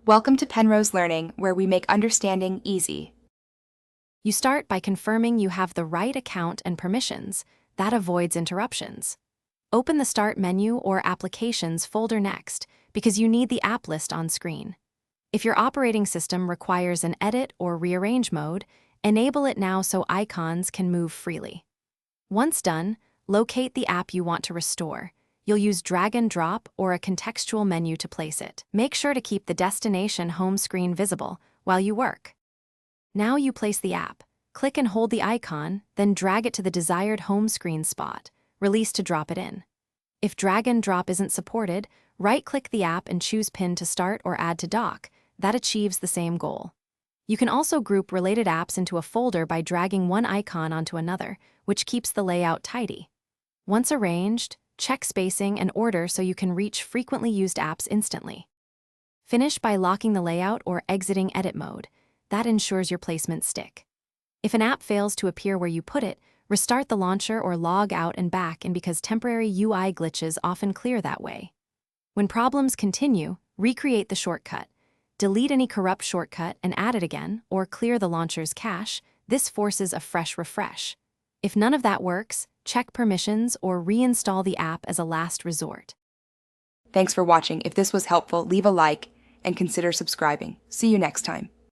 Welcome to Penrose Learning, where we make understanding easy. You start by confirming you have the right account and permissions. That avoids interruptions. Open the Start menu or Applications folder next, because you need the app list on screen. If your operating system requires an edit or rearrange mode, enable it now so icons can move freely. Once done, locate the app you want to restore. You'll use drag and drop or a contextual menu to place it. Make sure to keep the destination home screen visible while you work. Now you place the app. Click and hold the icon, then drag it to the desired home screen spot. Release to drop it in. If drag and drop isn't supported, right-click the app and choose Pin to start or Add to dock. That achieves the same goal. You can also group related apps into a folder by dragging one icon onto another, which keeps the layout tidy. Once arranged, check spacing and order so you can reach frequently used apps instantly. Finish by locking the layout or exiting edit mode. That ensures your placements stick. If an app fails to appear where you put it, restart the launcher or log out and back in because temporary UI glitches often clear that way. When problems continue, recreate the shortcut. Delete any corrupt shortcut and add it again, or clear the launcher's cache. This forces a fresh refresh. If none of that works, check permissions or reinstall the app as a last resort. Thanks for watching. If this was helpful, leave a like and consider subscribing. See you next time.